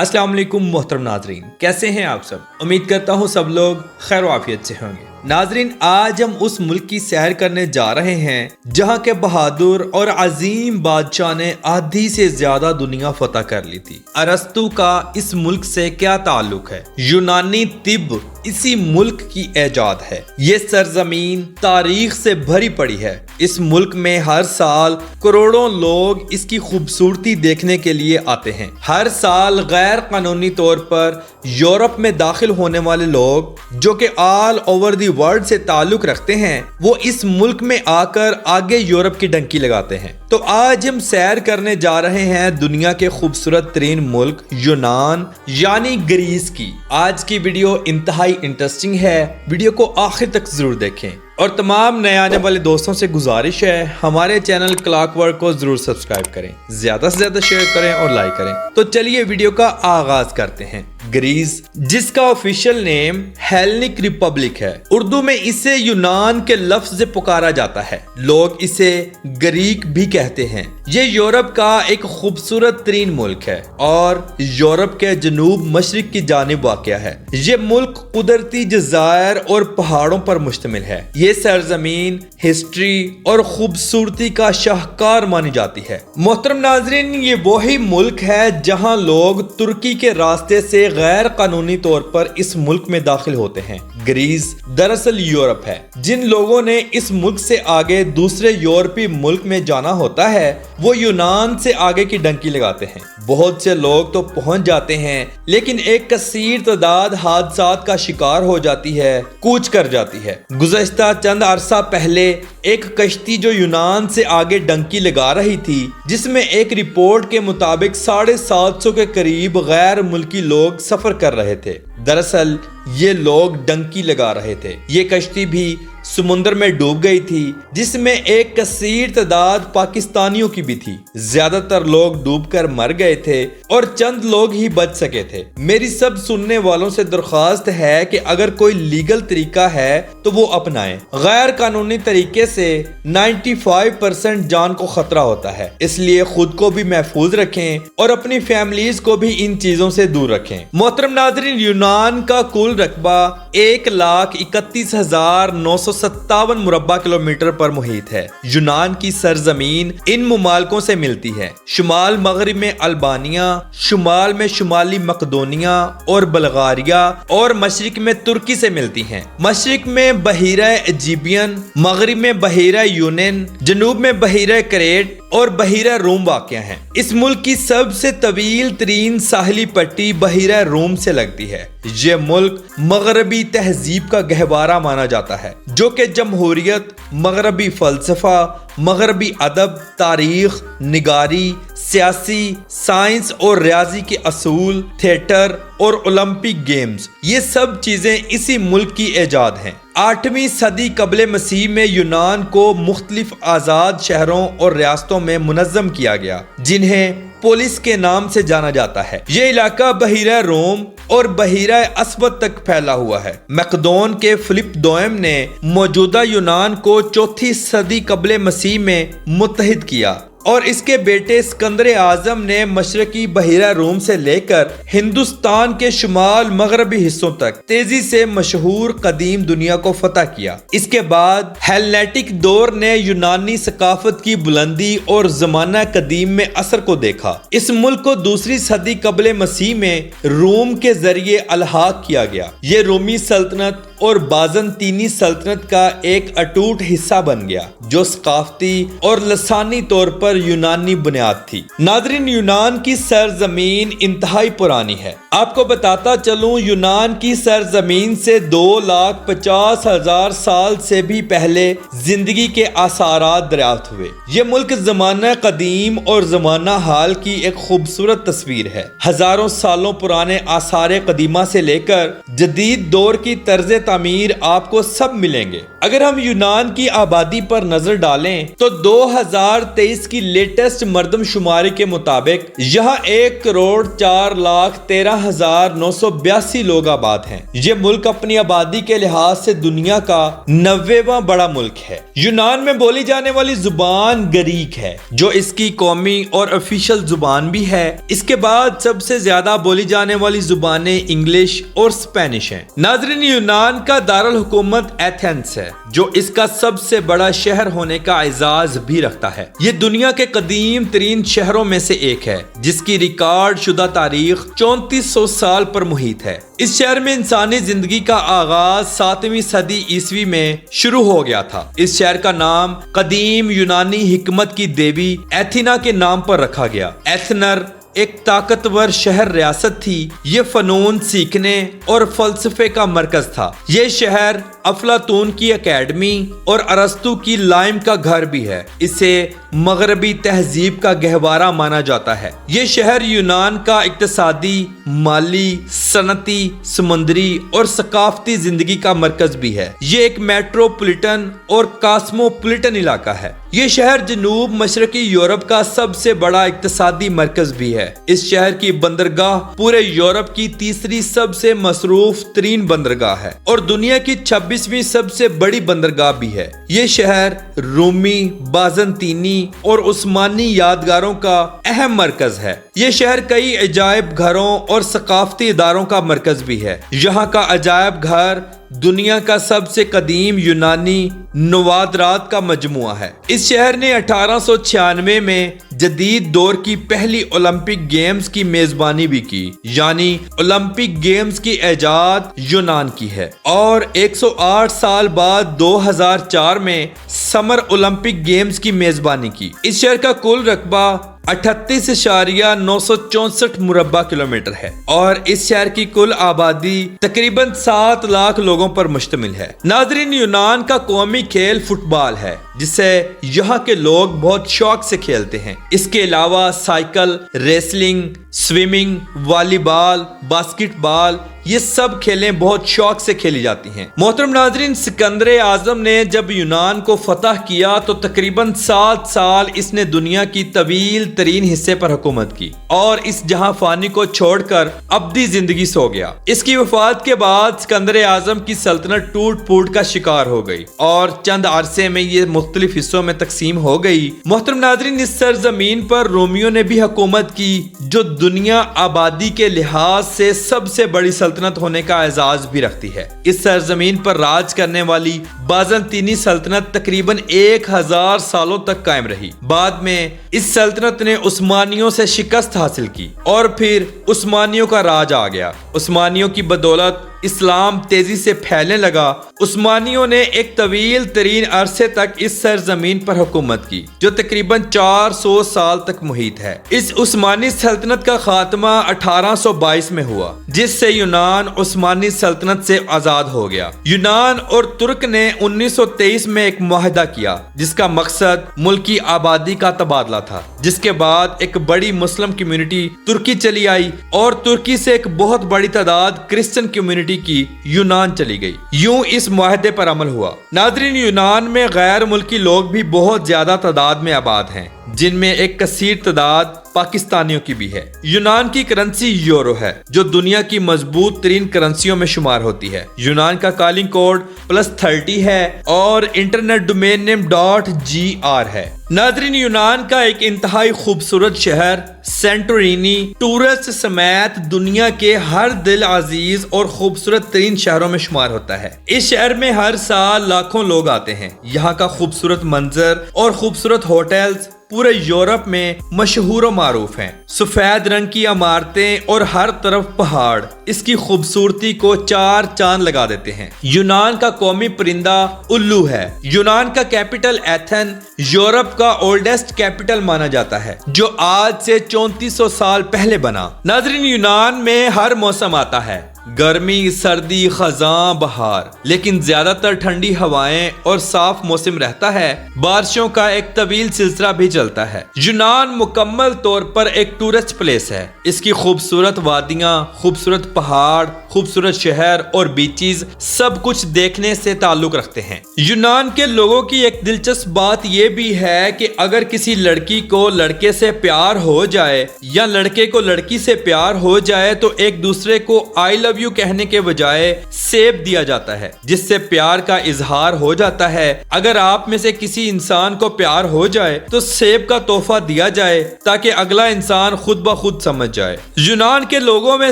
अस्सलाम वालेकुम मोहतरम नाजरीन, कैसे हैं आप सब। उम्मीद करता हूँ सब लोग खैर आफियत से होंगे। नाजरीन, आज हम उस मुल्क की सैर करने जा रहे हैं जहाँ के बहादुर और अजीम बादशाह ने आधी से ज्यादा दुनिया फतह कर ली थी। अरस्तु का इस मुल्क से क्या ताल्लुक है? यूनानी तिब इसी मुल्क की ऐजाद है। ये सरजमीन तारीख से भरी पड़ी है। इस मुल्क में हर साल करोड़ों लोग इसकी खूबसूरती देखने के लिए आते हैं। हर साल गैर कानूनी तौर पर यूरोप में दाखिल होने वाले लोग जो कि ऑल ओवर दी वर्ल्ड से ताल्लुक रखते हैं, वो इस मुल्क में आकर आगे यूरोप की डंकी लगाते हैं। तो आज हम सैर करने जा रहे हैं दुनिया के खूबसूरत तरीन मुल्क यूनान यानी ग्रीस की। आज की वीडियो इंतहाई इंटरेस्टिंग है, वीडियो को आखिर तक जरूर देखें। और तमाम नए आने वाले दोस्तों से गुजारिश है हमारे चैनल क्लॉकवर्क को जरूर सब्सक्राइब करें, ज्यादा से ज्यादा शेयर करें और लाइक करें। तो चलिए वीडियो का आगाज करते हैं। ग्रीस, जिसका ऑफिशियल नेम हेलेनिक रिपब्लिक है, उर्दू में इसे यूनान के लफ्ज से पुकारा जाता है। लोग इसे ग्रीक भी कहते हैं। ये यूरोप का एक खूबसूरत तरीन मुल्क है और यूरोप के जनूब मशरिक की जानिब वाक़या है। ये मुल्क कुदरती जज़ायर और पहाड़ों पर मुश्तमिल है। ये सरजमीन हिस्ट्री और खूबसूरती का शाहकार मानी जाती है। मोहतरम नाजरीन, ये वही मुल्क है जहां लोग तुर्की के रास्ते से गैर कानूनी तौर पर इस मुल्क में दाखिल होते हैं। ग्रीस दरअसल यूरोप है। जिन लोगों ने इस मुल्क से आगे दूसरे यूरोपीय मुल्क में जाना होता है, वो यूनान से आगे की डंकी लगाते हैं। बहुत से लोग तो पहुंच जाते हैं, लेकिन एक कसीर तादाद हादसात का शिकार हो जाती है, कूच कर जाती है। गुज़श्ता चंद अरसा पहले एक कश्ती जो यूनान से आगे डंकी लगा रही थी, जिसमें एक रिपोर्ट के मुताबिक 750 के करीब गैर मुल्की लोग सफर कर रहे थे। दरअसल ये लोग डंकी लगा रहे थे। ये कश्ती भी समुद्र में डूब गई थी, जिसमें एक कसीर तादाद पाकिस्तानियों की भी थी। ज्यादातर लोग डूबकर मर गए थे और चंद लोग ही बच सके थे। मेरी सब सुनने वालों से दरख्वास्त है कि अगर कोई लीगल तरीका है तो वो अपनाएं। गैर कानूनी तरीके से 95% जान को खतरा होता है, इसलिए खुद को भी महफूज रखें और अपनी फैमिलीज को भी इन चीजों से दूर रखें। मोहतरम नाज़रीन, यूनान का कुल रकबा 1,31,957 मुरब्बा किलोमीटर पर मुहित है। यूनान की सरजमीन इन मुमालकों से मिलती है। शुमाल मगरिब में अल्बानिया, शुमाल में शुमाली मकदोनिया और बल्गारिया और मशरिक में तुर्की से मिलती हैं। मशरिक में बहीरा एजिबियन, मगरिब में बहीरा यूनियन, जनूब में बहीरा क्रेट और बहीरा रूम वाक़या है। इस मुल्क की सबसे तवील तरीन साहिली पट्टी बहीरा रूम से लगती है। ये मुल्क मगरबी तहजीब का गहवारा माना जाता है, जो कि जमहूरियत, मगरबी फलसफा, मगरबी अदब, तारीख, निगारी, सियासी, साइंस और रियाजी के असूल, थिएटर और ओलंपिक गेम्स, ये सब चीजें इसी मुल्क की ऐजाद हैं। 8वीं सदी कबले मसीह में यूनान को मुख्तलिफ आज़ाद शहरों और रियासतों में मुनज़्ज़म किया गया, जिन्हें पोलिस के नाम से जाना जाता है। ये इलाका बहीरा रोम और बहीरा अस्वद तक फैला हुआ है। मकदोन के फिलिप दोयम ने मौजूदा यूनान को 4वीं सदी कबले मसीह में मुत्तहिद किया और इसके बेटे सिकंदर आजम ने मशरकी बहीरा रूम से लेकर हिंदुस्तान के शुमाल मगरबी हिस्सों तक तेजी से मशहूर कदीम दुनिया को फतह किया। इसके बाद हेलेनिटिक दौर ने यूनानी सकाफत की बुलंदी और जमाना कदीम में असर को देखा। इस मुल्क को 2री सदी कबले मसीह में रोम के जरिए अलहाक किया गया। ये रोमी सल्तनत और बाज़ंतीनी सल्तनत का एक अटूट हिस्सा बन गया, जो सकाफती और लसानी तौर पर यूनानी बुनियाद थी। नाज़रीन, यूनान की सरजमीन इंतहाई पुरानी है। आपको बताता चलूं, यूनान की सरजमीन से 2,50,000 साल से भी पहले जिंदगी के आसारात दरियाफ्त हुए। ये मुल्क ज़माना कदीम और ज़माना हाल की एक खूबसूरत तस्वीर है। हजारों सालों पुराने आसार कदीमा से लेकर जदीद दौर की तर्ज تعمیر آپ کو سب ملیں گے۔ اگر ہم یونان کی آبادی پر نظر ڈالیں تو 2023 کی لیٹسٹ مردم شماری کے مطابق یہاں 1,04,13,982 لوگ آباد ہیں۔ یہ ملک اپنی آبادی کے لحاظ سے دنیا کا 90واں بڑا ملک ہے۔ یونان میں بولی جانے والی زبان گریک ہے جو اس کی قومی اور آفیشل زبان بھی ہے۔ اس کے بعد سب سے زیادہ بولی جانے والی زبانیں انگلش اور اسپینش ہیں۔ ناظرین، یونان کا دارالحکومت ایتھنز ہے جو اس کا سب سے بڑا شہر ہونے کا اعزاز بھی رکھتا ہے۔ یہ دنیا کے قدیم ترین شہروں میں سے ایک ہے جس کی ریکارڈ شدہ تاریخ 3400 سال پر محیط ہے۔ اس شہر میں انسانی زندگی کا آغاز 7ویں صدی عیسوی میں شروع ہو گیا تھا۔ اس شہر کا نام قدیم یونانی حکمت کی دیوی ایتھینا کے نام پر رکھا گیا۔ ایتھنر ایک طاقتور شہر ریاست تھی۔ یہ فنون سیکھنے اور فلسفے کا مرکز تھا۔ یہ شہر افلاطون کی اکیڈمی اور ارسطو کی لائم کا گھر بھی ہے۔ اسے مغربی تہذیب کا گہوارہ مانا جاتا ہے۔ یہ شہر یونان کا اقتصادی، مالی، صنعتی، سمندری اور ثقافتی زندگی کا مرکز بھی ہے۔ یہ ایک میٹروپولیٹن اور کاسموپولیٹن علاقہ ہے۔ یہ شہر جنوب مشرقی یورپ کا سب سے بڑا اقتصادی مرکز بھی ہے۔ اس شہر کی بندرگاہ پورے یورپ کی تیسری سب سے مصروف ترین بندرگاہ ہے اور دنیا کی 26ویں سب سے بڑی بندرگاہ بھی ہے۔ یہ شہر رومی، بازنطینی اور عثمانی یادگاروں کا اہم مرکز ہے۔ یہ شہر کئی عجائب گھروں اور ثقافتی اداروں کا مرکز بھی ہے۔ یہاں کا عجائب گھر دنیا کا سب سے قدیم یونانی نوادرات کا مجموعہ ہے۔ اس شہر نے 1896 میں جدید دور کی پہلی اولمپک گیمز کی میزبانی بھی کی، یعنی اولمپک گیمز کی ایجاد یونان کی ہے، اور 108 سال بعد 2004 میں سمر اولمپک گیمز کی میزبانی کی۔ اس شہر کا کل رقبہ 38.964 مربع کلومیٹر ہے اور اس شہر کی کل آبادی تقریباً 7 لاکھ لوگوں پر مشتمل ہے۔ ناظرین، یونان کا قومی کھیل فٹ بال ہے جسے یہاں کے لوگ بہت شوق سے کھیلتے ہیں۔ اس کے علاوہ سائیکل ریسلنگ، سوئمنگ، والی بال، باسکٹ بال، یہ سب کھیلیں بہت شوق سے کھیلی جاتی ہیں۔ محترم ناظرین، سکندر اعظم نے جب یونان کو فتح کیا تو تقریباً 7 سال اس نے دنیا کی طویل ترین حصے پر حکومت کی اور اس جہاں فانی کو چھوڑ کر ابدی زندگی سو گیا۔ اس کی وفات کے بعد سکندر اعظم کی سلطنت ٹوٹ پھوٹ کا شکار ہو گئی اور چند عرصے میں یہ مختلف حصوں میں تقسیم ہو گئی۔ محترم ناظرین، اس سرزمین پر رومیوں نے بھی حکومت کی جو دنیا آبادی کے لحاظ سے سب سے بڑی سلطنت ہونے کا اعزاز بھی رکھتی ہے۔ اس سرزمین پر راج کرنے والی بازنطینی سلطنت تقریباً 1000 سالوں تک قائم رہی۔ بعد میں اس سلطنت نے عثمانیوں سے شکست حاصل کی اور پھر عثمانیوں کا راج آ گیا۔ عثمانیوں کی بدولت اسلام تیزی سے پھیلنے لگا۔ عثمانیوں نے ایک طویل ترین عرصے تک اس سرزمین پر حکومت کی جو تقریباً 400 سال تک محیط ہے۔ اس عثمانی سلطنت کا خاتمہ 1822 میں ہوا جس سے یونان عثمانی سلطنت سے آزاد ہو گیا۔ یونان اور ترک نے 1923 میں ایک معاہدہ کیا جس کا مقصد ملکی آبادی کا تبادلہ تھا، جس کے بعد ایک بڑی مسلم کمیونٹی ترکی چلی آئی اور ترکی سے ایک بہت بڑی تعداد کرسچن کمیونٹی کی یونان چلی گئی۔ یوں اس معاہدے پر عمل ہوا۔ ناظرین، یونان میں غیر ملکی لوگ بھی بہت زیادہ تعداد میں آباد ہیں جن میں ایک کثیر تعداد پاکستانیوں کی بھی ہے۔ یونان کی کرنسی یورو ہے جو دنیا کی مضبوط ترین کرنسیوں میں شمار ہوتی ہے۔ یونان کا کالنگ کوڈ +30 ہے اور انٹرنیٹ ڈومین نیم .gr ہے۔ ناظرین، یونان کا ایک انتہائی خوبصورت شہر سینٹورینی ٹورسٹ سمیت دنیا کے ہر دل عزیز اور خوبصورت ترین شہروں میں شمار ہوتا ہے۔ اس شہر میں ہر سال لاکھوں لوگ آتے ہیں۔ یہاں کا خوبصورت منظر اور خوبصورت ہوٹلز پورے یورپ میں مشہور و معروف ہیں۔ سفید رنگ کی عمارتیں اور ہر طرف پہاڑ اس کی خوبصورتی کو 4 چاند لگا دیتے ہیں۔ یونان کا قومی پرندہ الو ہے۔ یونان کا کیپٹل ایتھن یورپ کا اولڈسٹ کیپٹل مانا جاتا ہے جو آج سے 3400 سال پہلے بنا۔ ناظرین، یونان میں ہر موسم آتا ہے۔ गर्मी, सर्दी, खजां, बहार, लेकिन ज्यादातर ठंडी हवाएं और साफ मौसम रहता है। बारिशों का एक तवील सिलसिला भी चलता है। यूनान मुकम्मल तौर पर एक टूरिस्ट प्लेस है। इसकी खूबसूरत वादियां, खूबसूरत पहाड़, खूबसूरत शहर और बीचेस सब कुछ देखने से ताल्लुक रखते हैं। यूनान के लोगों की एक दिलचस्प बात यह भी है कि अगर किसी लड़की को लड़के से प्यार हो जाए या लड़के को लड़की से प्यार हो जाए तो एक दूसरे को आई लव यू कहने के बजाय सेब दिया जाता है, जिससे प्यार का इजहार हो जाता है। अगर आप में से किसी इंसान को प्यार हो जाए तो सेब का तोहफा दिया जाए ताकि अगला इंसान खुद ब खुद समझ जाए। यूनान के लोगों में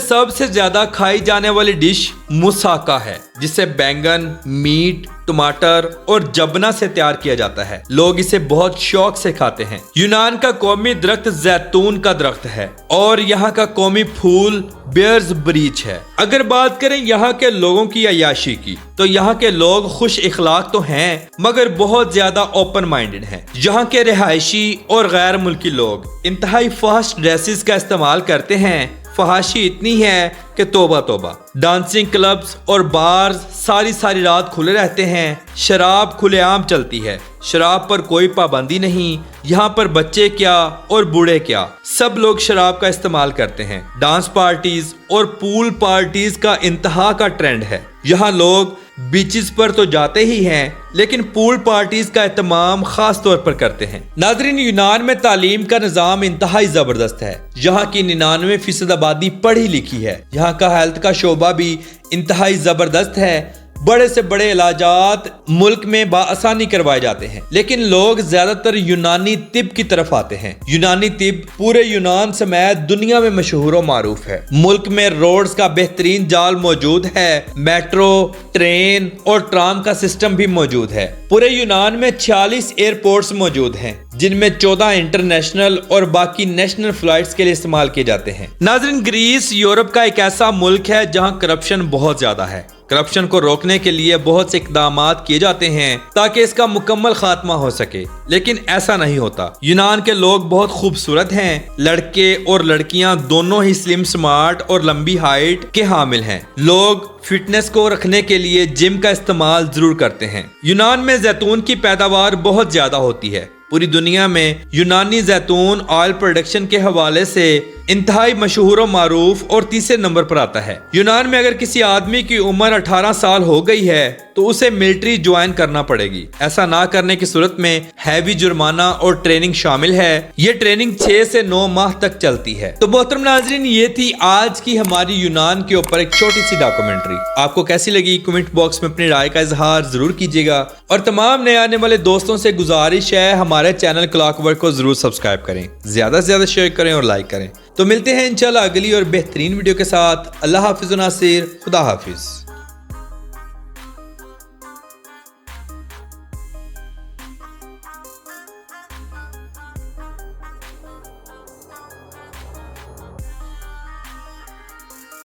सबसे ज्यादा खाई जाने वाली डिश मुसाका है, जिसे बैंगन, मीट, टमाटर और जबना से तैयार किया जाता है। लोग इसे बहुत शौक से खाते हैं। यूनान का कौमी दरख्त जैतून का दरख्त है और यहाँ का कौमी फूल बियर्स ब्रीच है। अगर बात करें यहाँ के लोगों की अय्याशी की, तो यहाँ के लोग खुश इखलाक तो हैं मगर बहुत ज्यादा ओपन माइंडेड हैं। यहाँ के रिहायशी और गैर मुल्की लोग इंतहाई फास्ट ड्रेसेस का इस्तेमाल करते हैं। फहाशी इतनी है कि तोबा तोबा। डांसिंग क्लब्स और बार्स सारी रात खुले रहते हैं। शराब खुलेआम चलती है। शराब पर कोई पाबंदी नहीं। यहाँ पर बच्चे क्या और बूढ़े क्या, सब लोग शराब का इस्तेमाल करते हैं। डांस पार्टीज और पूल पार्टीज का इंतहा का ट्रेंड है। यहाँ लोग बीचेस पर तो जाते ही हैं, लेकिन पूल पार्टीज का एहतमाम खास तौर पर करते हैं। नाज़रीन, यूनान में तालीम का निज़ाम इंतहाई जबरदस्त है। यहाँ की 99% आबादी पढ़ी लिखी है। यहाँ का हेल्थ का शोबा भी इंतहाई जबरदस्त है। बड़े से बड़े इलाजात मुल्क में बाआसानी करवाए जाते हैं, लेकिन लोग ज्यादातर यूनानी तिब की तरफ आते हैं। यूनानी तिब पूरे यूनान समेत दुनिया में मशहूर और मारूफ है। मुल्क में रोड्स का बेहतरीन जाल मौजूद है। मेट्रो, ट्रेन और ट्राम का सिस्टम भी मौजूद है। पूरे यूनान में 46 एयरपोर्ट्स मौजूद हैं, जिनमें 14 इंटरनेशनल और बाकी नेशनल फ्लाइट्स के लिए इस्तेमाल किए जाते हैं। नाज़रीन, ग्रीस यूरोप का एक ऐसा मुल्क है जहां करप्शन बहुत ज्यादा है। करप्शन को रोकने के लिए बहुत से इकदाम किए जाते हैं ताकि इसका मुकम्मल खात्मा हो सके, लेकिन ऐसा नहीं होता। यूनान के लोग बहुत खूबसूरत हैं। लड़के और लड़कियां दोनों ही स्लिम, स्मार्ट और लंबी हाइट के हामिल हैं। लोग फिटनेस को रखने के लिए जिम का इस्तेमाल जरूर करते हैं। यूनान में जैतून की पैदावार बहुत ज्यादा होती है। पूरी दुनिया में यूनानी जैतून ऑयल प्रोडक्शन के हवाले से इंतहाई मशहूर और मारूफ और तीसरे नंबर पर आता है। यूनान में अगर किसी आदमी की उम्र 18 साल हो गई है तो उसे मिलिट्री ज्वाइन करना पड़ेगी। ऐसा ना करने की सूरत में हैवी जुर्माना और ट्रेनिंग शामिल है। ये ट्रेनिंग 6 से 9 माह तक चलती है। तो मोहतरम नाज़रीन, ये थी आज की हमारी यूनान के ऊपर एक छोटी सी डॉक्यूमेंट्री। आपको कैसी लगी कमेंट बॉक्स में अपनी राय का इजहार जरूर कीजिएगा और तमाम नए आने वाले दोस्तों से गुजारिश है हमारे चैनल क्लॉकवर्क को जरूर सब्सक्राइब करें, ज्यादा से ज्यादा शेयर करें और लाइक करें। तो मिलते हैं इंशाल्लाह अगली और बेहतरीन वीडियो के साथ। अल्लाह हाफिज़ नासिर, खुदा हाफिज।